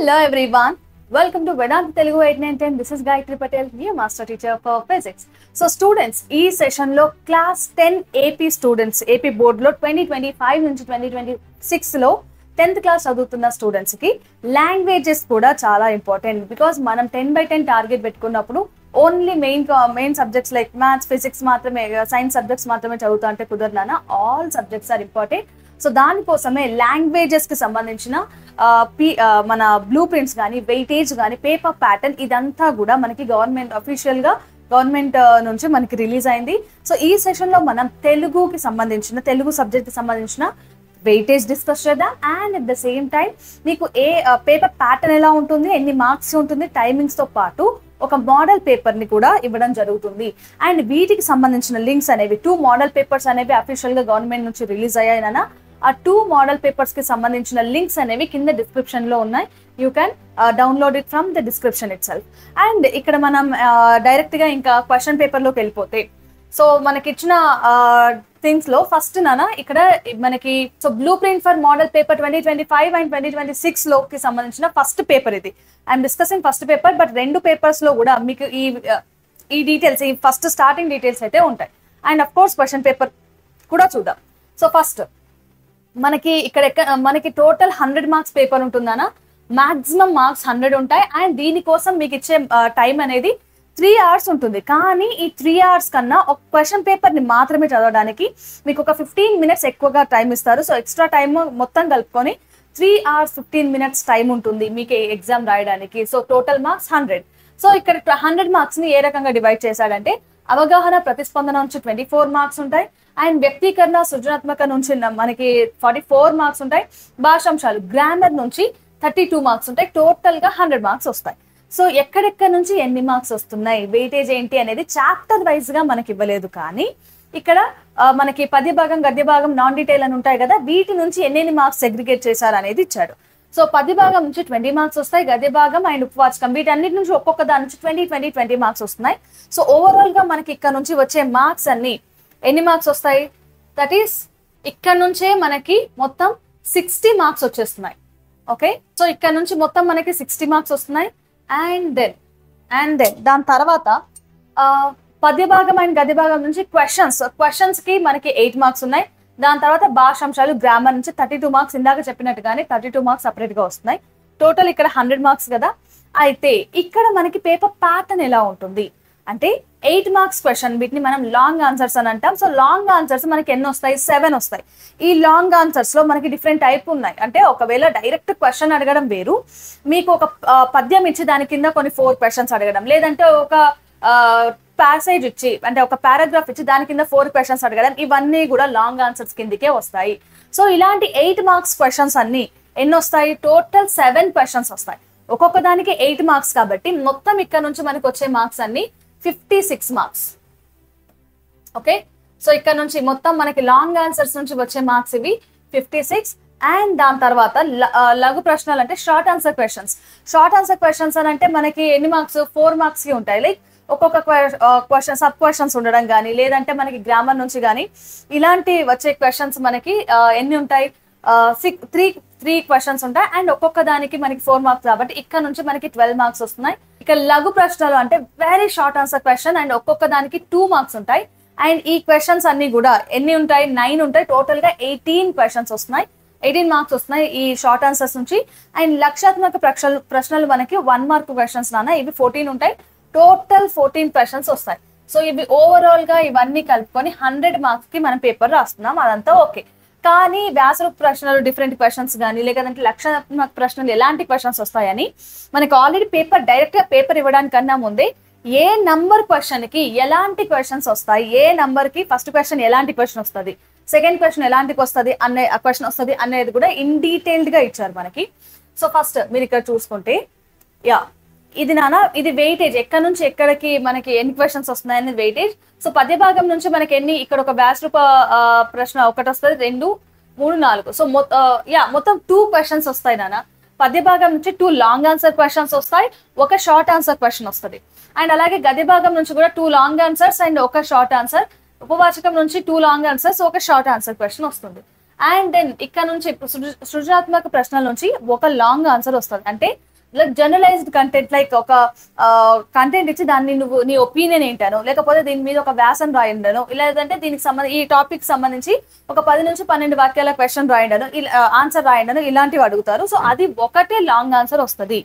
Hello everyone. Welcome to Vedanta Telugu 891. This is Gayatri Patel, your master teacher for physics. So students, ఈ session లో class 10 AP students AP board లో 2025 నుంచి 2026 లో 10th class చదువుతున్న students కి languages కూడా చాలా ఇంపార్టెంట్. బికాస్ మనం 10/10 టార్గెట్ పెట్టుకున్నప్పుడు only main subjects like maths, physics మాత్రమే, సైన్స్ సబ్జెక్ట్స్ మాత్రమే చదువుతా అంటే కుదరనా? All subjects are important. So దానికోసమే లాంగ్వేజెస్ కి సంబంధించిన మన బ్లూ ప్రింట్స్ కానీ, వెయిటేజ్ కానీ, పేపర్ ప్యాటర్న్ ఇదంతా కూడా మనకి గవర్నమెంట్ నుంచి మనకి రిలీజ్ అయింది. సో ఈ సెషన్ లో మనం తెలుగు సబ్జెక్ట్ కి సంబంధించిన వెయిటేజ్ డిస్కస్ చేద్దాం. And at the same time మీకు ఏ పేపర్ ప్యాటర్న్ ఎలా ఉంటుంది, ఎన్ని మార్క్స్ ఉంటుంది, టైమింగ్స్ తో పాటు ఒక మోడల్ పేపర్ ని కూడా ఇవ్వడం జరుగుతుంది. అండ్ వీటికి సంబంధించిన లింక్స్ అనేవి 2 మోడల్ పేపర్స్ అనేవి అఫీషియల్ గా గవర్నమెంట్ నుంచి రిలీజ్ అయ్యాయన. ఆ 2 మోడల్ పేపర్స్ కి సంబంధించిన లింక్స్ అనేవి కింద డిస్క్రిప్షన్ లో ఉన్నాయి. You can download it from the description itself. And ఇక్కడ మనం డైరెక్ట్ గా ఇంకా క్వశ్చన్ పేపర్ లోకి వెళ్ళిపోతే, సో మనకి ఇచ్చిన థింగ్స్ లో ఫస్ట్ ఇక్కడ మనకి so blue print for model paper 2025 and 2026 లోకి సంబంధించిన ఫస్ట్ పేపర్ ఇది. I'm discussing first paper, but 2 papers లో కూడా మీకు ఈ డీటెయిల్స్, ఈ ఫస్ట్ స్టార్టింగ్ డీటెయిల్స్ అయితే ఉంటాయి. And of course question paper కూడా చూద్దాం. సో ఫస్ట్ మనకి టోటల్ 100 మార్క్స్ పేపర్ ఉంటుందనా, మాక్సిమం మార్క్స్ 100 ఉంటాయి. అండ్ దీనికోసం మీకు ఇచ్చే టైం అనేది 3 hours ఉంటుంది. కానీ ఈ 3 hours కన్నా ఒక క్వశ్చన్ పేపర్ ని మాత్రమే చదవడానికి మీకు ఒక 15 minutes ఎక్కువగా టైం ఇస్తారు. సో ఎక్స్ట్రా టైం మొత్తం కలుపుకొని 3 hours 15 minutes టైం ఉంటుంది మీకు ఎగ్జామ్ రాయడానికి. So total marks 100. సో ఇక్కడ 100 మార్క్స్ ని ఏ రకంగా డివైడ్ చేశాడంటే, అవగాహన, ప్రతిస్పందన నుంచి 24 మార్క్స్ ఉంటాయి. అండ్ వ్యక్తీకరణ, సృజనాత్మక నుంచి మనకి 44 మార్క్స్ ఉంటాయి. భాషాంశాలు, గ్రామర్ నుంచి 32 మార్క్స్ ఉంటాయి. టోటల్ గా 100 మార్క్స్ వస్తాయి. సో ఎక్కడెక్కడ నుంచి ఎన్ని మార్క్స్ వస్తున్నాయి, వెయిటేజ్ ఏంటి అనేది చాప్టర్ వైజ్ గా మనకి ఇవ్వలేదు. కానీ ఇక్కడ మనకి పద్య భాగం, గద్య భాగం, నాన్ డీటెయిల్ అని ఉంటాయి కదా, వీటి నుంచి ఎన్ని మార్క్స్ సెగ్రిగేట్ చేశారు అనేది ఇచ్చాడు. సో పద్య భాగం నుంచి 20 మార్క్స్ వస్తాయి, గద్య భాగం అండ్ ఉపవాచకం వీటన్నిటి నుంచి ఒక్కొక్క దాని నుంచి 20 మార్క్స్ వస్తున్నాయి. సో ఓవరాల్ గా మనకి ఇక్కడ నుంచి వచ్చే మార్క్స్ అన్ని ఎన్ని మార్క్స్ వస్తాయి? దట్ ఈస్ ఇక్కడ నుంచే మనకి మొత్తం 60 మార్క్స్ వచ్చేస్తున్నాయి. ఓకే, సో ఇక్కడ నుంచి మొత్తం మనకి 60 మార్క్స్ వస్తున్నాయి. అండ్ దెన్ దాని తర్వాత పద్య భాగం అండ్ గద్య భాగం నుంచి క్వశ్చన్స్ కి మనకి 8 మార్క్స్ ఉన్నాయి. దాని తర్వాత భాషాంశాలు, గ్రామర్ నుంచి 32 మార్క్స్, ఇందాక చెప్పినట్టుగానే 32 మార్క్స్ సపరేట్ గా వస్తున్నాయి. టోటల్ ఇక్కడ 100 మార్క్స్ కదా. అయితే ఇక్కడ మనకి పేపర్ ప్యాటర్న్ ఎలా ఉంటుంది అంటే, 8 మార్క్స్ క్వశ్చన్, వీటిని మనం లాంగ్ ఆన్సర్స్ అని అంటాం. సో లాంగ్ ఆన్సర్స్ మనకి ఎన్ని వస్తాయి? 7 వస్తాయి. ఈ లాంగ్ ఆన్సర్స్ లో మనకి డిఫరెంట్ టైప్ ఉన్నాయి. అంటే ఒకవేళ డైరెక్ట్ క్వశ్చన్ అడగడం వేరు, మీకు ఒక పద్యం ఇచ్చి దాని కింద కొన్ని 4 క్వశ్చన్స్ అడగడం, లేదంటే ఒక ప్యాసేజ్ ఇచ్చి అంటే ఒక పారాగ్రాఫ్ ఇచ్చి దాని కింద 4 క్వశ్చన్స్ అడగడం, ఇవన్నీ కూడా లాంగ్ ఆన్సర్స్ కిందకే వస్తాయి. సో ఇలాంటి 8 మార్క్స్ క్వశ్చన్స్ అన్ని ఎన్ని వస్తాయి? టోటల్ 7 క్వశ్చన్స్ వస్తాయి. ఒక్కొక్క దానికి 8 మార్క్స్ కాబట్టి మొత్తం ఇక్కడ నుంచి మనకి వచ్చే మార్క్స్ అన్ని 56 మార్క్స్. ఓకే, సో ఇక్కడ నుంచి మొత్తం మనకి లాంగ్ ఆన్సర్స్ నుంచి వచ్చే మార్క్స్ ఇవి 56. అండ్ దాని తర్వాత లఘు ప్రశ్నలు అంటే షార్ట్ ఆన్సర్ క్వశ్చన్స్ అని అంటే మనకి ఎన్ని మార్క్స్? 4 మార్క్స్ కి ఉంటాయి. లైక్ ఒక్కొక్క క్వశ్చన్ సబ్ క్వశ్చన్స్ ఉండడం కానీ, లేదంటే మనకి గ్రామర్ నుంచి కానీ ఇలాంటి వచ్చే క్వశ్చన్స్ మనకి ఎన్ని ఉంటాయి? 3 క్వశ్చన్స్ ఉంటాయి. అండ్ ఒక్కొక్క దానికి మనకి 4 మార్క్స్ కాబట్టి ఇక్కడ నుంచి మనకి 12 మార్క్స్ వస్తున్నాయి. ఇక లఘు ప్రశ్నలు అంటే very short answer question, and ఒక్కొక్క దానికి 2 మార్క్స్ ఉంటాయి. అండ్ ఈ క్వశ్చన్స్ అన్ని కూడా ఎన్ని ఉంటాయి? 9 ఉంటాయి. టోటల్ గా 18 క్వశ్చన్స్ వస్తున్నాయి, 18 మార్క్స్ వస్తున్నాయి ఈ షార్ట్ ఆన్సర్స్ నుంచి. అండ్ లక్షాత్మక ప్రశ్నలు మనకి 1 మార్క్ క్వశ్చన్స్ ఇవి 14 ఉంటాయి. టోటల్ 14 క్వశ్చన్స్ వస్తాయి. సో ఇవి ఓవరాల్ గా ఇవన్నీ కలుపుకొని 100 మార్క్స్ కి మనం పేపర్ రాస్తున్నాం, అదంతా ఓకే. కానీ వ్యాసరూప ప్రశ్నలు, డిఫరెంట్ క్వశ్చన్స్ కానీ, లేదంటే లక్షణాత్మక ప్రశ్నలు ఎలాంటి క్వశ్చన్స్ వస్తాయని మనకి ఆల్రెడీ డైరెక్ట్ గా పేపర్ ఇవ్వడానికన్నా ముందే ఏ నంబర్ క్వశ్చన్ కి ఎలాంటి క్వశ్చన్స్ వస్తాయి, ఏ నంబర్ కి ఫస్ట్ క్వశ్చన్ ఎలాంటి క్వశ్చన్ వస్తుంది, సెకండ్ క్వశ్చన్ ఎలాంటి వస్తుంది క్వశ్చన్ వస్తుంది అనేది కూడా ఇన్ డీటెయిల్డ్ గా ఇచ్చారు మనకి. సో ఫస్ట్ మీరు ఇక్కడ చూసుకుంటే, ఇది వెయిటేజ్, ఎక్కడ నుంచి ఎక్కడికి మనకి ఎన్ని క్వశ్చన్స్ వస్తున్నాయని వెయిటేజ్. సో పద్య భాగం నుంచి మనకి ఎన్ని, ఇక్కడ ఒక వ్యాసరూప ప్రశ్న ఒకటి వస్తుంది, 2, 3, 4. సో మొత్తం 2 క్వశ్చన్స్ వస్తాయి పద్య భాగం నుంచి 2 లాంగ్ ఆన్సర్ క్వశ్చన్స్ వస్తాయి, ఒక షార్ట్ ఆన్సర్ క్వశ్చన్ వస్తుంది. అండ్ అలాగే గద్య భాగం నుంచి కూడా 2 లాంగ్ ఆన్సర్స్ అండ్ ఒక షార్ట్ ఆన్సర్, ఉపవాచకం నుంచి 2 లాంగ్ ఆన్సర్స్, ఒక షార్ట్ ఆన్సర్ క్వశ్చన్ వస్తుంది. అండ్ దెన్ ఇక్కడ నుంచి సృజనాత్మక ప్రశ్నల నుంచి ఒక లాంగ్ ఆన్సర్ వస్తుంది. అంటే జనరలైజ్డ్ కంటెంట్ లైక్ ఒక కంటెంట్ ఇచ్చి దాన్ని నువ్వు నీ ఒపీనియన్ ఏంటనో, లేకపోతే దీని మీద ఒక వ్యాసం రాయండను, లేదంటే దీనికి ఈ టాపిక్ సంబంధించి ఒక 10 నుంచి 12 వాక్యాల క్వశ్చన్ రాయండను, ఆన్సర్ రాయండను, ఇలాంటివి అడుగుతారు. సో అది ఒకటే లాంగ్ ఆన్సర్ వస్తుంది.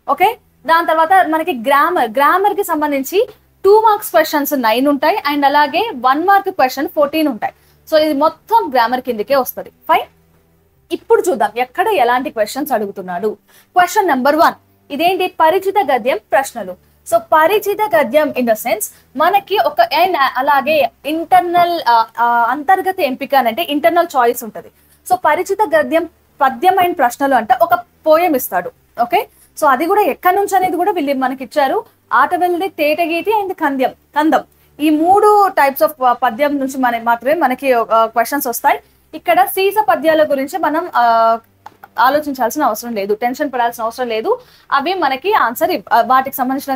ఓకే, దాని తర్వాత మనకి గ్రామర్ కి సంబంధించి 2 మార్క్స్ క్వశ్చన్స్ 9 ఉంటాయి, అండ్ అలాగే 1 మార్క్ క్వశ్చన్ 14 ఉంటాయి. సో ఇది మొత్తం గ్రామర్ కిందకే వస్తుంది. ఫైన్, ఇప్పుడు చూద్దాం ఎక్కడ ఎలాంటి క్వశ్చన్స్ అడుగుతున్నాడు. క్వశ్చన్ నెంబర్ 1, ఇదేంటి, పరిచిత గద్యం ప్రశ్నలు. సో పరిచిత గద్యం ఇన్ ద సెన్స్ మనకి ఒక అలాగే ఇంటర్నల్ అంతర్గత ఎంపిక అంటే ఇంటర్నల్ చాయిస్ ఉంటుంది. సో పరిచిత గద్యం పద్యం అండ్ ప్రశ్నలు అంటే ఒక పోయం ఇస్తాడు. ఓకే, సో అది కూడా ఎక్కడి నుంచి అనేది కూడా వీళ్ళు మనకి ఇచ్చారు. ఆటవెల్లి, తేటగీతి అండ్ కందం, ఈ 3 టైప్స్ ఆఫ్ పద్యం నుంచి మాత్రమే మనకి క్వశ్చన్స్ వస్తాయి. ఇక్కడ సీస పద్యాల గురించి మనం ఆలోచించాల్సిన అవసరం లేదు, టెన్షన్ పడాల్సిన అవసరం లేదు. అవి మనకి ఆన్సర్ వాటికి సంబంధించిన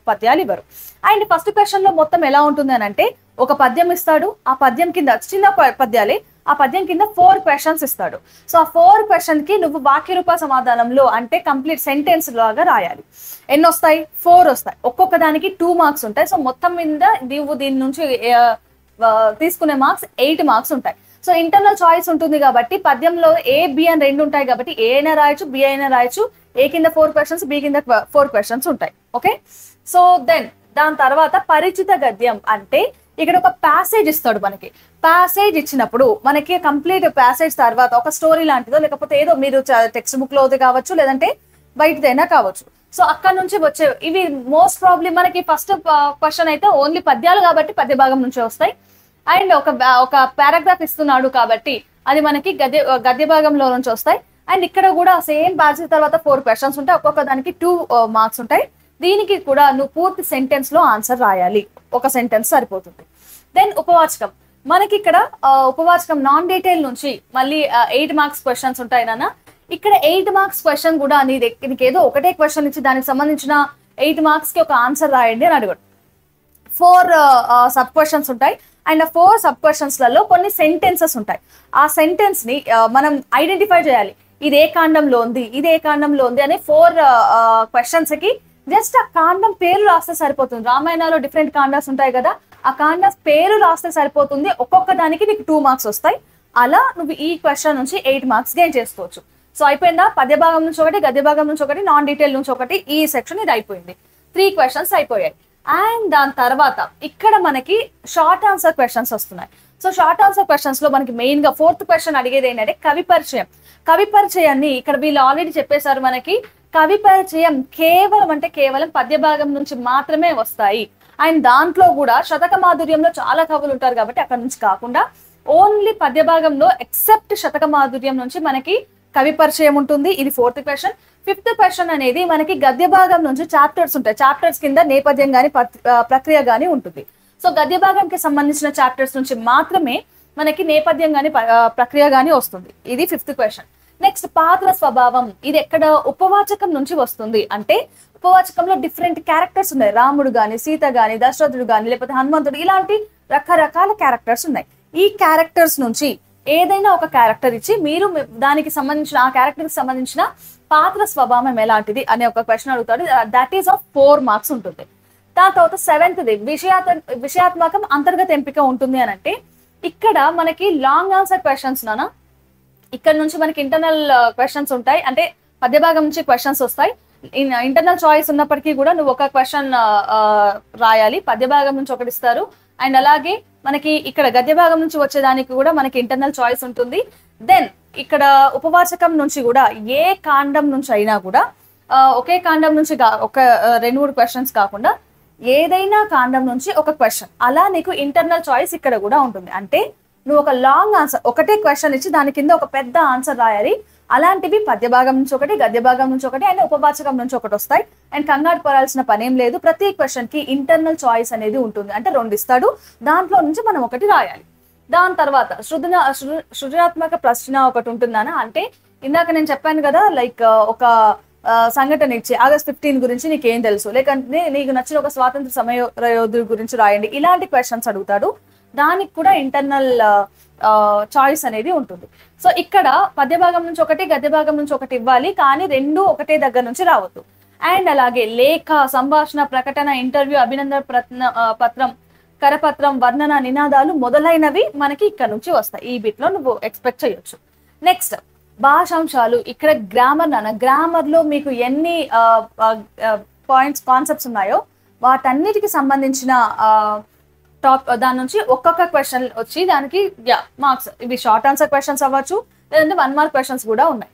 పద్యాలు ఇవ్వరు. అండ్ ఫస్ట్ క్వశ్చన్ లో మొత్తం ఎలా ఉంటుంది అని అంటే, ఒక పద్యం ఇస్తాడు, ఆ పద్యం కింద చిన్న పద్యాలే, ఆ పద్యం కింద 4 క్వశ్చన్స్ ఇస్తాడు. సో ఆ 4 క్వశ్చన్ కి నువ్వు వాక్య రూప సమాధానంలో అంటే కంప్లీట్ సెంటెన్స్ లాగా రాయాలి. ఎన్ని వస్తాయి? 4 వస్తాయి. ఒక్కొక్క దానికి 2 మార్క్స్ ఉంటాయి. సో మొత్తం మీద నువ్వు దీని నుంచి తీసుకునే మార్క్స్ 8 మార్క్స్ ఉంటాయి. సో ఇంటర్నల్ చాయిస్ ఉంటుంది కాబట్టి పద్యంలో ఏ, బి అని 2 ఉంటాయి కాబట్టి ఏ అయినా రాయొచ్చు, బి అయినా రాయొచ్చు. ఏ కింద 4 క్వశ్చన్స్, బి కింద 4 క్వశ్చన్స్ ఉంటాయి. ఓకే, సో దాని తర్వాత పరిచిత గద్యం అంటే ఇక్కడ ఒక ప్యాసేజ్ ఇస్తాడు మనకి. ప్యాసేజ్ ఇచ్చినప్పుడు మనకి కంప్లీట్ ప్యాసేజ్ తర్వాత ఒక స్టోరీ లాంటిదో, లేకపోతే ఏదో మీరు టెక్స్ట్ బుక్ లో కావచ్చు, లేదంటే బయటదైనా కావచ్చు. సో అక్కడ నుంచి వచ్చే ఇవి మోస్ట్ ప్రాబ్లీ మనకి ఫస్ట్ క్వశ్చన్ అయితే ఓన్లీ పద్యాలు కాబట్టి పద్య భాగం నుంచే వస్తాయి. అండ్ ఒక పారాగ్రాఫ్ ఇస్తున్నాడు కాబట్టి అది మనకి గద్య భాగంలో నుంచి వస్తాయి. అండ్ ఇక్కడ కూడా సేమ్ ప్యాసేజ్ తర్వాత 4 క్వశ్చన్స్ ఉంటాయి, ఒక్కొక్క దానికి 2 మార్క్స్ ఉంటాయి. దీనికి కూడా నువ్వు పూర్తి సెంటెన్స్ లో ఆన్సర్ రాయాలి, ఒక సెంటెన్స్ సరిపోతుంది. దెన్ ఉపవాచకం, మనకి ఇక్కడ ఉపవాచకం నాన్ డీటెయిల్ నుంచి మళ్ళీ 8 మార్క్స్ క్వశ్చన్స్ ఉంటాయి నాన్న. ఇక్కడ 8 మార్క్స్ క్వశ్చన్ కూడా నీకు ఏదో ఒకటే క్వశ్చన్ ఇచ్చి దానికి సంబంధించిన 8 మార్క్స్ కి ఒక ఆన్సర్ రాయండి అని అడగడు. 4 సబ్ క్వశ్చన్స్ ఉంటాయి. అండ్ ఆ 4 సబ్ క్వశ్చన్స్ లలో కొన్ని సెంటెన్సెస్ ఉంటాయి. ఆ సెంటెన్స్ ని మనం ఐడెంటిఫై చేయాలి, ఇది ఏ కాండంలో ఉంది, ఇది ఏ కాండంలో ఉంది అనే 4 క్వశ్చన్స్ కి జస్ట్ ఆ కాండం పేరు రాస్తే సరిపోతుంది. రామాయణంలో డిఫరెంట్ కాండాస్ ఉంటాయి కదా, ఆ కాండ పేరు రాస్తే సరిపోతుంది. ఒక్కొక్క దానికి నీకు 2 మార్క్స్ వస్తాయి. అలా నువ్వు ఈ క్వశ్చన్ నుంచి 8 మార్క్స్ గెయిన్ చేసుకోవచ్చు. సో అయిపోయిందా? పద్య భాగం నుంచి ఒకటి, గద్య భాగం నుంచి ఒకటి, నాన్ డీటెయిల్ నుంచి ఒకటి, ఈ సెక్షన్ ఇది అయిపోయింది. 3 క్వశ్చన్స్ అయిపోయాయి. అండ్ దాని తర్వాత ఇక్కడ మనకి షార్ట్ ఆన్సర్ క్వశ్చన్స్ వస్తున్నాయి. సో షార్ట్ ఆన్సర్ క్వశ్చన్స్ లో మనకి మెయిన్ గా 4th క్వశ్చన్ అడిగేది ఏంటంటే కవి పరిచయం. కవి పరిచయాన్ని ఇక్కడ వీళ్ళు ఆల్రెడీ చెప్పేశారు మనకి. కవి పరిచయం కేవలం పద్య భాగం నుంచి మాత్రమే వస్తాయి. అండ్ దాంట్లో కూడా శతక మాధుర్యంలో చాలా కవులు ఉంటారు కాబట్టి అక్కడ నుంచి కాకుండా ఓన్లీ పద్య భాగంలో ఎక్సెప్ట్ శతక మాధుర్యం నుంచి మనకి కవి పరిచయం ఉంటుంది. ఇది 4th క్వశ్చన్. 5th క్వశ్చన్ అనేది మనకి గద్య భాగం నుంచి చాప్టర్స్ ఉంటాయి. చాప్టర్స్ కింద నేపథ్యం గాని ప్రక్రియ గాని ఉంటుంది. సో గద్య భాగంకి సంబంధించిన చాప్టర్స్ నుంచి మాత్రమే మనకి నేపథ్యం గాని ప్రక్రియ గాని వస్తుంది. ఇది 5th క్వశ్చన్. నెక్స్ట్ పాత్ర స్వభావం, ఇది ఎక్కడ ఉపవాచకం నుంచి వస్తుంది అంటే ఉపవాచకంలో డిఫరెంట్ క్యారెక్టర్స్ ఉన్నాయి. రాముడు గాని, సీత గాని, దశరథుడు గాని, లేకపోతే హనుమంతుడు, ఇలాంటి రకరకాల క్యారెక్టర్స్ ఉన్నాయి. ఈ క్యారెక్టర్స్ నుంచి ఏదైనా ఒక క్యారెక్టర్ ఇచ్చి మీరు దానికి సంబంధించిన ఆ క్యారెక్టర్ కి సంబంధించిన పాత్ర స్వభావం ఎలాంటిది అనే ఒక క్వశ్చన్ అడుగుతాడు. దట్ ఈస్ ఆఫ్ 4 మార్క్స్ ఉంటుంది. దాని తర్వాత 7th విషయాత్మకం అంతర్గత ఎంపిక ఉంటుంది అని అంటే ఇక్కడ మనకి లాంగ్ ఆన్సర్ క్వశ్చన్స్ నానా. ఇక్కడ నుంచి మనకి ఇంటర్నల్ క్వశ్చన్స్ ఉంటాయి, అంటే పద్య భాగం నుంచి క్వశ్చన్స్ వస్తాయి. ఇంటర్నల్ చాయిస్ ఉన్నప్పటికీ కూడా నువ్వు ఒక క్వశ్చన్ రాయాలి. పద్య భాగం నుంచి ఒకటి ఇస్తారు. అండ్ అలాగే మనకి ఇక్కడ గద్య భాగం నుంచి వచ్చేదానికి కూడా మనకి ఇంటర్నల్ చాయిస్ ఉంటుంది. దెన్ ఇక్కడ ఉపవాచకం నుంచి కూడా ఏ కాండం నుంచి అయినా కూడా ఒకే కాండం నుంచి ఒక 2-3 క్వశ్చన్స్ కాకుండా ఏదైనా కాండం నుంచి ఒక క్వశ్చన్, అలా నీకు ఇంటర్నల్ చాయిస్ ఇక్కడ కూడా ఉంటుంది. అంటే నువ్వు ఒక లాంగ్ ఆన్సర్ ఒకటే క్వశ్చన్ ఇచ్చి దాని కింద ఒక పెద్ద ఆన్సర్ రాయాలి. అలాంటివి పద్య భాగం నుంచి ఒకటి, గద్య భాగం నుంచి ఒకటి, అండ్ ఉపవాచకం నుంచి ఒకటి వస్తాయి. అండ్ కంగారు పడాల్సిన పనేం లేదు. ప్రతి క్వశ్చన్ కి ఇంటర్నల్ చాయిస్ అనేది ఉంటుంది. అంటే 2 ఇస్తాడు, దాంట్లో నుంచి మనం ఒకటి రాయాలి. దాని తర్వాత సృజనాత్మక ప్రశ్న ఒకటి ఉంటుందనా. అంటే ఇందాక నేను చెప్పాను కదా, లైక్ ఒక సంఘటన ఇచ్చి ఆగస్ట్ 15 గురించి నీకేం తెలుసు, లేకంటే నీకు నచ్చిన ఒక స్వాతంత్ర సమర యోధుడి గురించి రాయండి, ఇలాంటి క్వశ్చన్స్ అడుగుతాడు. దానికి కూడా ఇంటర్నల్ చాయిస్ అనేది ఉంటుంది. సో ఇక్కడ పద్య భాగం నుంచి ఒకటి, గద్య భాగం నుంచి ఒకటి ఇవ్వాలి, కానీ రెండు ఒకటే దగ్గర నుంచి రావద్దు. అండ్ అలాగే లేఖ, సంభాషణ, ప్రకటన, ఇంటర్వ్యూ, అభినందన పత్రం, కరపత్రం, వర్ణన, నినాదాలు మొదలైనవి మనకి ఇక్కడ నుంచి వస్తాయి. ఈ బిట్ లో నువ్వు ఎక్స్పెక్ట్ చేయొచ్చు. నెక్స్ట్ భాషాంశాలు. ఇక్కడ గ్రామర్ లో మీకు ఎన్ని పాయింట్స్, కాన్సెప్ట్స్ ఉన్నాయో వాటన్నిటికి సంబంధించిన దాని నుంచి ఒక్కొక్క క్వశ్చన్ వచ్చి దానికి మార్క్స్. ఇవి షార్ట్ ఆన్సర్ క్వశ్చన్స్ అవ్వచ్చు, లేదంటే 1 మార్క్ క్వశ్చన్స్ కూడా ఉన్నాయి.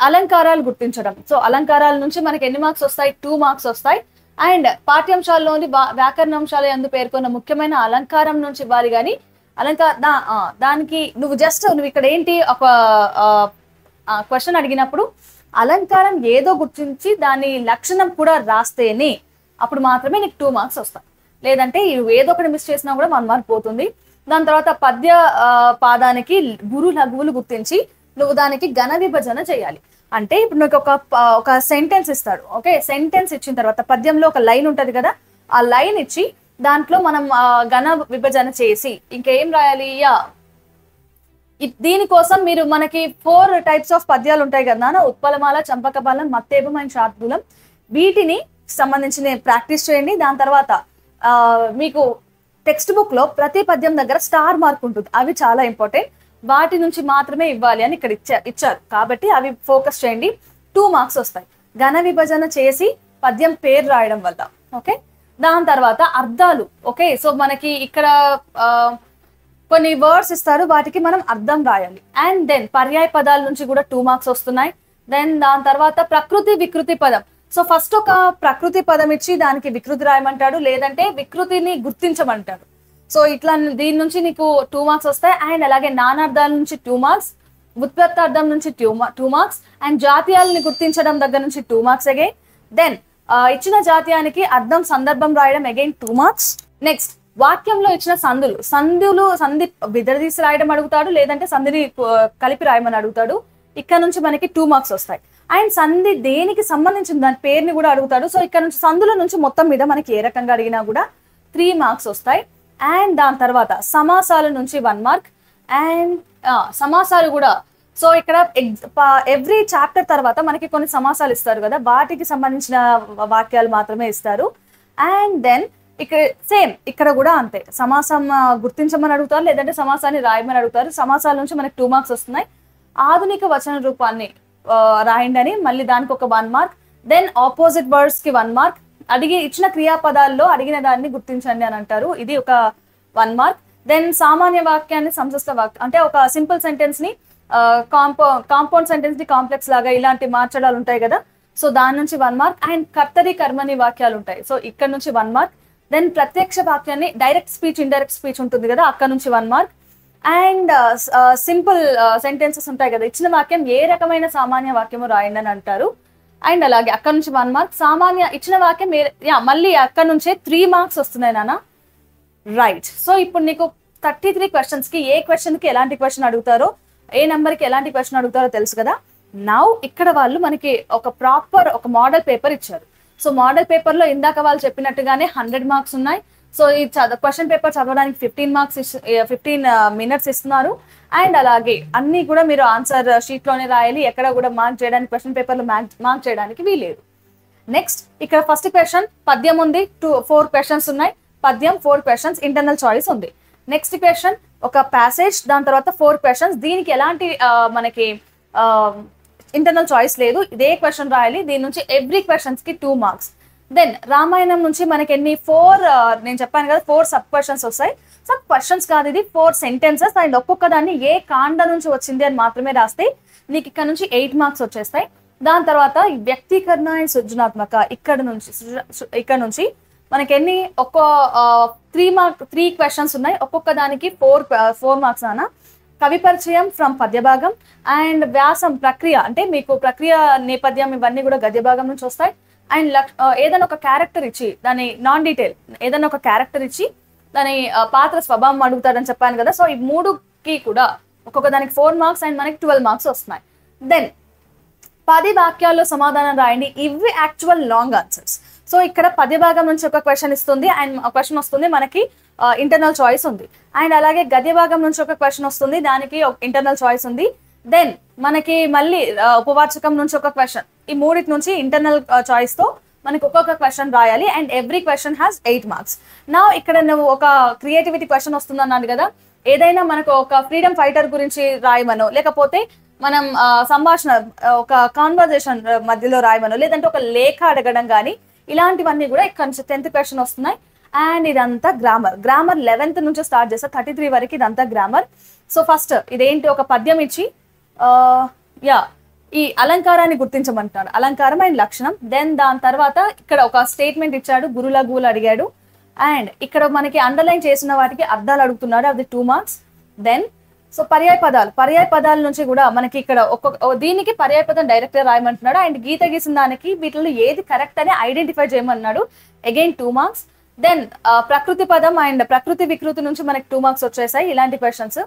అలంకారాలు గుర్తించడం. సో అలంకారాల నుంచి మనకి ఎన్ని మార్క్స్ వస్తాయి? 2 మార్క్స్ వస్తాయి. అండ్ పాఠ్యాంశాల్లోని వ్యాకరణాంశాల యందు పేర్కొన్న ముఖ్యమైన అలంకారం నుంచి ఇవ్వాలి. కానీ దానికి నువ్వు ఇక్కడ ఏంటి ఒక క్వశ్చన్ అడిగినప్పుడు అలంకారం ఏదో గుర్తించి దాని లక్షణం కూడా రాస్తేనే అప్పుడు మాత్రమే నీకు 2 మార్క్స్ వస్తాయి. లేదంటే ఏదో ఒకటి మిస్ చేసినా కూడా 1 మార్క్ పోతుంది. దాని తర్వాత పద్య పాదానికి గురు లఘువులు గుర్తించి నువ్వు దానికి ఘన విభజన చేయాలి. అంటే ఇప్పుడు నీకు ఒక సెంటెన్స్ ఇస్తాడు. ఓకే, సెంటెన్స్ ఇచ్చిన తర్వాత పద్యంలో ఒక లైన్ ఉంటది కదా, ఆ లైన్ ఇచ్చి దాంట్లో మనం ఘన విభజన చేసి ఇంకేం రాయాలి? దీనికోసం మీరు మనకి 4 టైప్స్ ఆఫ్ పద్యాలు ఉంటాయి కదా, ఉత్పలమాల, చంపకపాలం, మత్తేపం అండ్ శార్దూలం. వీటిని సంబంధించి ప్రాక్టీస్ చేయండి. దాని తర్వాత మీకు టెక్స్ట్ బుక్ లో ప్రతి పద్యం దగ్గర స్టార్ మార్క్ ఉంటుంది. అవి చాలా ఇంపార్టెంట్. వాటి నుంచి మాత్రమే ఇవ్వాలి అని ఇక్కడ ఇచ్చారు కాబట్టి అవి ఫోకస్ చేయండి. 2 మార్క్స్ వస్తాయి ఘన విభజన చేసి పద్యం పేరు రాయడం వల్ల. ఓకే, దాని తర్వాత అర్థాలు. ఓకే, సో మనకి ఇక్కడ కొన్ని వర్డ్స్ ఇస్తారు, వాటికి మనం అర్థం రాయాలి. అండ్ దెన్ పర్యాయ పదాల నుంచి కూడా 2 మార్క్స్ వస్తున్నాయి. దెన్ దాని తర్వాత ప్రకృతి, వికృతి పదం. సో ఫస్ట్ ఒక ప్రకృతి పదం ఇచ్చి దానికి వికృతి రాయమంటాడు, లేదంటే వికృతిని గుర్తించమంటాడు. సో ఇట్లా దీని నుంచి నీకు 2 మార్క్స్ వస్తాయి. అండ్ అలాగే నానార్థాల నుంచి 2 మార్క్స్, ఉత్పత్తార్థం నుంచి 2 మార్క్స్, అండ్ జాతీయాలని గుర్తించడం దగ్గర నుంచి 2 మార్క్స్ అగైన్. దెన్ ఇచ్చిన జాతీయానికి అర్థం, సందర్భం రాయడం అగైన్ 2 మార్క్స్. నెక్స్ట్ వాక్యంలో ఇచ్చిన సంధి విడదీసి రాయడం అడుగుతాడు, లేదంటే సంధిని కలిపి రాయమని అడుగుతాడు. ఇక్కడ నుంచి మనకి 2 మార్క్స్ వస్తాయి. అండ్ సంధి దేనికి సంబంధించిన దాని పేరుని కూడా అడుగుతాడు. సో ఇక్కడ నుంచి సంధుల నుంచి మొత్తం మీద మనకి ఏ రకంగా అడిగినా కూడా 3 మార్క్స్ వస్తాయి. అండ్ దాని తర్వాత సమాసాల నుంచి 1 మార్క్. అండ్ సమాసాలు కూడా సో ఇక్కడ ఎవ్రీ చాప్టర్ తర్వాత మనకి కొన్ని సమాసాలు ఇస్తారు కదా, వాటికి సంబంధించిన వాక్యాలు మాత్రమే ఇస్తారు. అండ్ దెన్ ఇక్కడ సేమ్ ఇక్కడ కూడా అంతే, సమాసం గుర్తించమని అడుగుతారు, లేదంటే సమాసాన్ని రాయమని అడుగుతారు. సమాసాల నుంచి మనకి 2 మార్క్స్ వస్తున్నాయి. ఆధునిక వచన రూపాన్ని రాయండి అని మళ్ళీ దానికి ఒక 1 మార్క్. దెన్ ఆపోజిట్ వర్డ్స్ కి 1 మార్క్. ఇచ్చిన క్రియాపదాల్లో అడిగిన దాన్ని గుర్తించండి అని అంటారు, ఇది ఒక 1 మార్క్. దెన్ సామాన్య వాక్యాన్ని సంశిష్ట వాక్యం, అంటే ఒక సింపుల్ సెంటెన్స్ ని కాంపౌండ్ సెంటెన్స్ ని కాంప్లెక్స్ లాగా ఇలాంటి మార్చడాలు ఉంటాయి కదా, సో దాని నుంచి 1 మార్క్. అండ్ కర్తరి, కర్మని వాక్యాలు ఉంటాయి, సో ఇక్కడ నుంచి 1 మార్క్. దెన్ ప్రత్యక్ష వాక్యాన్ని డైరెక్ట్ స్పీచ్, ఇండైరెక్ట్ స్పీచ్ ఉంటుంది కదా, అక్కడ నుంచి 1 మార్క్. అండ్ సింపుల్ సెంటెన్సెస్ ఉంటాయి కదా, ఇచ్చిన వాక్యం ఏ రకమైన సామాన్య వాక్యము రాయండి అని అంటారు. అండ్ అలాగే అక్కడ నుంచి 1 మార్క్. సామాన్య ఇచ్చిన వాక్యం మళ్ళీ అక్కడ నుంచే 3 మార్క్స్ వస్తున్నాయి నాన్న. రైట్, సో ఇప్పుడు నీకు 33 క్వశ్చన్స్ కి ఏ క్వశ్చన్ కి ఎలాంటి క్వశ్చన్ అడుగుతారో, ఏ నెంబర్ కి ఎలాంటి క్వశ్చన్ అడుగుతారో తెలుసు కదా. నౌ ఇక్కడ వాళ్ళు మనకి ఒక ప్రాపర్ ఒక మోడల్ పేపర్ ఇచ్చారు. సో మోడల్ పేపర్ లో ఇందాక వాళ్ళు చెప్పినట్టుగానే 100 మార్క్స్ ఉన్నాయి. సో ఈ క్వశ్చన్ పేపర్ చదవడానికి 15 మార్క్స్ 15 మినిట్స్ ఇస్తున్నారు. అండ్ అలాగే అన్ని కూడా మీరు ఆన్సర్ షీట్ లోనే రాయాలి, ఎక్కడ కూడా మార్క్ చేయడానికి క్వశ్చన్ పేపర్ లో మార్క్ చేయడానికి వీలేదు. నెక్స్ట్ ఇక్కడ ఫస్ట్ క్వశ్చన్ పద్యం ఉంది, 4 క్వశ్చన్స్ ఉన్నాయి. పద్యం 4 క్వశ్చన్స్, ఇంటర్నల్ చాయిస్ ఉంది. నెక్స్ట్ క్వశ్చన్ ఒక ప్యాసేజ్, దాని తర్వాత 4 క్వశ్చన్స్. దీనికి ఎలాంటి మనకి ఇంటర్నల్ చాయిస్ లేదు, ఇదే క్వశ్చన్ రాయాలి. దీని నుంచి ఎవ్రీ క్వశ్చన్స్ కి 2 మార్క్స్. దెన్ రామాయణం నుంచి మనకి ఎన్ని 4 నేను చెప్పాను కదా 4 సబ్ క్వశ్చన్స్ వస్తాయి. సబ్ క్వశ్చన్స్ కాదు, ఇది 4 సెంటెన్సెస్. అండ్ ఒక్కొక్క దాన్ని ఏ కాండ నుంచి వచ్చింది అని మాత్రమే రాస్తే నీకు ఇక్కడ నుంచి 8 మార్క్స్ వచ్చేస్తాయి. దాని తర్వాత వ్యక్తీకరణ అండ్ సృజనాత్మక, ఇక్కడ నుంచి మనకి ఎన్ని 3 క్వశ్చన్స్ ఉన్నాయి. ఒక్కొక్క దానికి 4 మార్క్స్ అన్న. కవి పరిచయం ఫ్రమ్ పద్యభాగం. అండ్ వ్యాసం ప్రక్రియ, అంటే మీకు ప్రక్రియ నేపథ్యం ఇవన్నీ కూడా గద్య భాగం నుంచి వస్తాయి. అండ్ ఏదైనా ఒక క్యారెక్టర్ ఇచ్చి దాని నాన్ డీటెయిల్ ఏదైనా ఒక క్యారెక్టర్ ఇచ్చి దాని పాత్ర స్వభావం అడుగుతారని చెప్పాను కదా. సో ఈ 3కి కూడా ఒక్కొక్క దానికి 4 మార్క్స్ అండ్ మనకి 12 మార్క్స్ వస్తున్నాయి. దెన్ 10 వాక్యాల్లో సమాధానం రాయండి. ఇవి యాక్చువల్ లాంగ్ ఆన్సర్స్. సో ఇక్కడ పద్య భాగం నుంచి ఒక క్వశ్చన్ ఇస్తుంది అండ్ క్వశ్చన్ వస్తుంది మనకి ఇంటర్నల్ చాయిస్ ఉంది. అండ్ అలాగే గద్య భాగం నుంచి ఒక క్వశ్చన్ వస్తుంది, దానికి ఇంటర్నల్ చాయిస్ ఉంది. దెన్ మనకి మళ్ళీ ఉపవాచకం నుంచి ఒక క్వశ్చన్, ఈ మూడింటి నుంచి ఇంటర్నల్ చాయిస్ తో మనకి ఒక్కొక్క క్వశ్చన్ రాయాలి and every question has 8 marks. నా ఇక్కడ నువ్వు ఒక క్రియేటివిటీ క్వశ్చన్ వస్తుంది అన్నాను కదా, ఏదైనా మనకు ఒక ఫ్రీడమ్ ఫైటర్ గురించి రాయమనో, లేకపోతే మనం సంభాషణ ఒక కాన్వర్జేషన్ మధ్యలో రాయమనో, లేదంటే ఒక లేఖ అడగడం కానీ, ఇలాంటివన్నీ కూడా ఇక్కడ 10th క్వశ్చన్ వస్తున్నాయి. అండ్ ఇదంతా గ్రామర్ 11th నుంచి స్టార్ట్ చేస్తా 33 వరకు ఇదంతా గ్రామర్. సో ఫస్ట్ ఇదేంటి, ఒక పద్యం ఇచ్చి ఈ అలంకారాన్ని గుర్తించమంటున్నాడు, అలంకారం అండ్ లక్షణం. దెన్ దాని తర్వాత ఇక్కడ ఒక స్టేట్మెంట్ ఇచ్చాడు, గురులఘువులు అడిగాడు. అండ్ ఇక్కడ మనకి అండర్లైన్ చేసిన వాటికి అర్థాలు అడుగుతున్నాడు, అది 2 మార్క్స్. దెన్ సో పర్యాయ పదాల నుంచి కూడా మనకి ఇక్కడ దీనికి పర్యాయ పదం డైరెక్ట్ గా రాయమంటున్నాడు. అండ్ గీత గీసిన దానికి వీటిలో ఏది కరెక్ట్ అని ఐడెంటిఫై చేయమన్నాడు, అగైన్ 2 మార్క్స్. దెన్ ప్రకృతి పదం అండ్ ప్రకృతి వికృతి నుంచి మనకి 2 మార్క్స్ వచ్చేసాయి, ఇలాంటి క్వశ్చన్స్.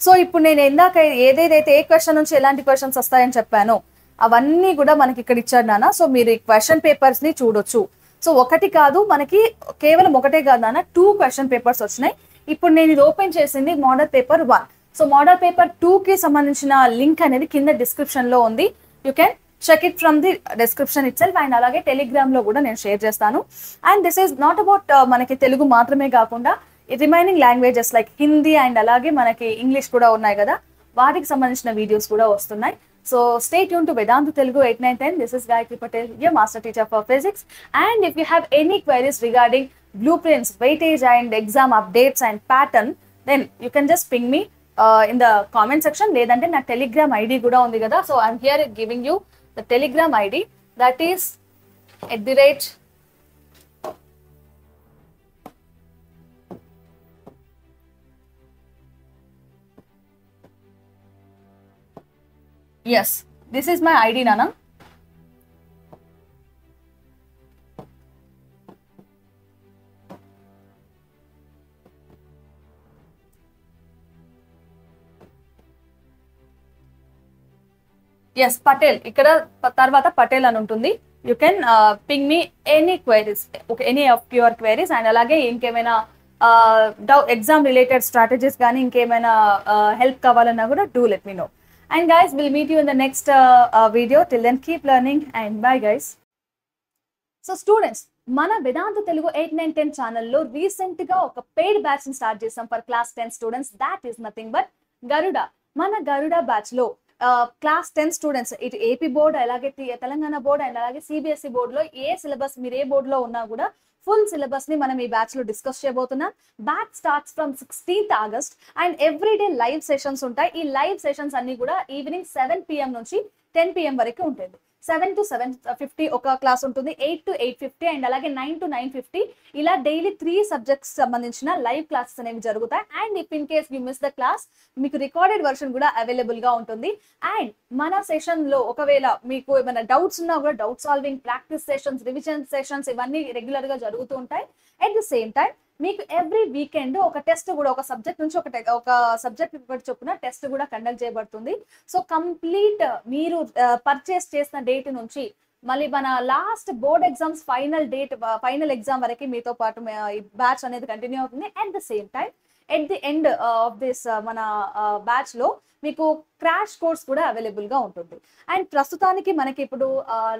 సో ఇప్పుడు నేను ఇందాక ఏదైతే ఏ క్వశ్చన్ నుంచి ఎలాంటి క్వశ్చన్స్ వస్తాయని చెప్పానో అవన్నీ కూడా మనకి ఇక్కడ ఇచ్చాడు నాన్న. సో మీరు ఈ క్వశ్చన్ పేపర్స్ ని చూడొచ్చు. సో ఒకటి కాదు, మనకి కేవలం ఒకటే కాదు నాన్న, 2 క్వశ్చన్ పేపర్స్ వచ్చినాయి. ఇప్పుడు నేను ఇది ఓపెన్ చేసింది model paper 1. So model paper 2 కి సంబంధించిన లింక్ అనేది కింద డిస్క్రిప్షన్ లో ఉంది, you can check it from the description itself. And అలాగే టెలిగ్రామ్ లో కూడా నేను షేర్ చేస్తాను. And this is not about మనకి తెలుగు మాత్రమే కాకుండా remaining languages like Hindi and అలాగే మనకి ఇంగ్లీష్ కూడా ఉన్నాయి కదా, వాటికి సంబంధించిన వీడియోస్ కూడా వస్తున్నాయి. So stay tune to Vedanta Telugu 8910. This is Gayatri Patel, your master teacher for physics. And if you have any queries regarding blueprints, weightage and exam updates and pattern, then you can just ping me in the comment section. లేదంటే నా Telegram ID కూడా ఉంది కదా, so I'm here giving you the telegram id, that is yes, this is my id nana. S Patel, ఇక్కడ తర్వాత పటేల్ అని ఉంటుంది. You can ping me any queries, okay, any of your queries. And అలాగే ఇంకేమైనా exam related strategies కానీ ఇంకేమైనా help కావాలన్నా కూడా do let me know. And guys, will meet you in the next video. Till then keep learning and bye guys. So students, మన వేదాంత తెలుగు 8-9-10 ఛానల్లో recent గా ఒక పెయిడ్ బ్యాచ్ ని స్టార్ట్ చేసాం for class 10 students. That is nothing but Garuda. మన Garuda batch లో class 10 students, ఇటు AP board అలాగే తెలంగాణ బోర్డ్ అండ్ అలాగే సిబిఎస్ఈ బోర్డులో ఏ సిలబస్ మీరు ఏ బోర్డులో ఉన్నా కూడా ఫుల్ సిలబస్ ని మనం ఈ బ్యాచ్ లో డిస్కస్ చేయబోతున్నాం. Batch starts from 16th August and everyday live sessions ఉంటాయి. ఈ లైవ్ సెషన్స్ అన్ని కూడా ఈవినింగ్ 7 PM నుంచి 10 PM వరకు ఉంటుంది. 7 to 7:50 ఒక క్లాస్ ఉంటుంది, 8 to 8:50 అండ్ అలాగే 9 to 9:50 ఇలా డైలీ 3 సబ్జెక్ట్స్ సంబంధించిన లైవ్ క్లాసెస్ అనేవి జరుగుతాయి. And if in case you miss the class, మీకు రికార్డెడ్ వర్షన్ కూడా అవైలబుల్ గా ఉంటుంది. అండ్ మన సెషన్ లో ఒకవేళ మీకు ఏమైనా డౌట్స్ ఉన్నా కూడా doubt solving, practice sessions, revision sessions ఇవన్నీ రెగ్యులర్ గా జరుగుతూ ఉంటాయి. అట్ ద సేమ్ టైం మీకు ఎవ్రీ వీకెండ్ ఒక టెస్ట్ కూడా, ఒక సబ్జెక్ట్ నుంచి ఒక సబ్జెక్ట్ చొప్పున టెస్ట్ కూడా కండక్ట్ చేయబడుతుంది. సో కంప్లీట్ మీరు పర్చేస్ చేసిన డేట్ నుంచి మళ్ళీ మన last board exams final exam వరకు మీతో పాటు బ్యాచ్ అనేది కంటిన్యూ అవుతుంది. At the same time at the end of this మన బ్యాచ్ లో మీకు క్రాష్ కోర్స్ కూడా అవైలబుల్ గా ఉంటుంది. అండ్ ప్రస్తుతానికి మనకి ఇప్పుడు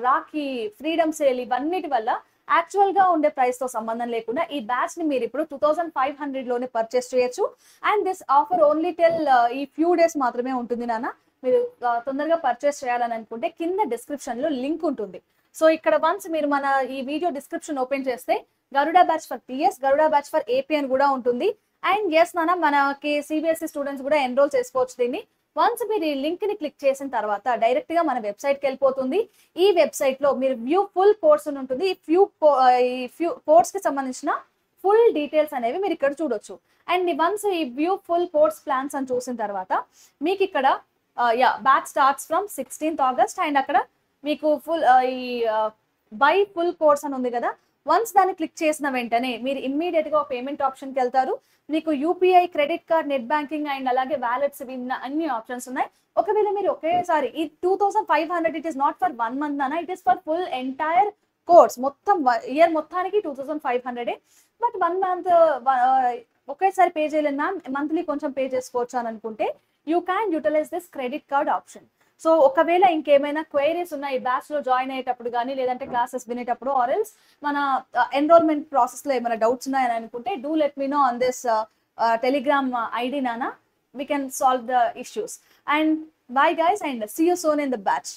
రాఖీ, ఫ్రీడమ్ సేల్ ఇవన్నిటి వల్ల యాక్చువల్ గా ఉండే ప్రైస్ తో సంబంధం లేకుండా ఈ బ్యాచ్ ని మీరు ఇప్పుడు 2500 లోనే పర్చేస్ చేయొచ్చు. And this offer only tell ఈ ఫ్యూ డేస్ మాత్రమే ఉంటుంది నాన్న. మీరు తొందరగా పర్చేస్ చేయాలని అనుకుంటే కింద డిస్క్రిప్షన్ లో లింక్ ఉంటుంది. సో ఇక్కడ వన్స్ మీరు మన ఈ వీడియో డిస్క్రిప్షన్ ఓపెన్ చేస్తే Garuda batch for TS, Garuda batch for AP అని కూడా ఉంటుంది. అండ్ ఎస్ నాన్న, మనకి సిబిఎస్ఈ స్టూడెంట్స్ కూడా ఎన్రోల్ చేసుకోవచ్చు దీన్ని. వన్స్ మీరు ఈ లింక్ ని క్లిక్ చేసిన తర్వాత డైరెక్ట్ గా మన వెబ్సైట్ కి వెళ్ళిపోతుంది. ఈ వెబ్సైట్ లో మీరు వ్యూ ఫుల్ కోర్స్ అని ఉంటుంది. ఈ ఫ్యూ కోర్స్ కి సంబంధించిన ఫుల్ డీటెయిల్స్ అనేవి మీరు ఇక్కడ చూడొచ్చు. అండ్ వన్స్ ఈ వ్యూ ఫుల్ కోర్స్ ప్లాన్స్ అని చూసిన తర్వాత మీకు ఇక్కడ batch starts from 16th August and అక్కడ మీకు ఫుల్ ఈ బై ఫుల్ కోర్స్ అని ఉంది కదా, వన్స్ దాన్ని క్లిక్ చేసిన వెంటనే మీరు ఇమ్మీడియట్ గా పేమెంట్ ఆప్షన్ కి వెళ్తారు. మీకు UPI, credit card, net banking and అలాగే వ్యాలెట్స్ అన్ని ఆప్షన్స్ ఉన్నాయి. ఒకవేళ మీరు ఒకేసారి ఈ 2500 it is not for 1 month అన్న, it is for full entire course మొత్తం ఇయర్ మొత్తానికి 2500, బట్ 1 month ఒకేసారి పే చేయలేను మ్యామ్, మంత్లీ కొంచెం పే చేసుకోవచ్చు అని అనుకుంటే you can utilize this credit card option. So ఒకవేళ ఇంకేమైనా క్వైరీస్ ఉన్నాయి బ్యాచ్ లో జాయిన్ అయ్యేటప్పుడు కానీ, లేదంటే క్లాసెస్ వినేటప్పుడు, ఆర్ ఎల్స్ మన ఎన్రోల్మెంట్ ప్రాసెస్ లో ఏమైనా డౌట్స్ ఉన్నాయని అనుకుంటే do let me know on this Telegram ID, Nana. We can solve the issues. And bye guys, and see you soon in the batch.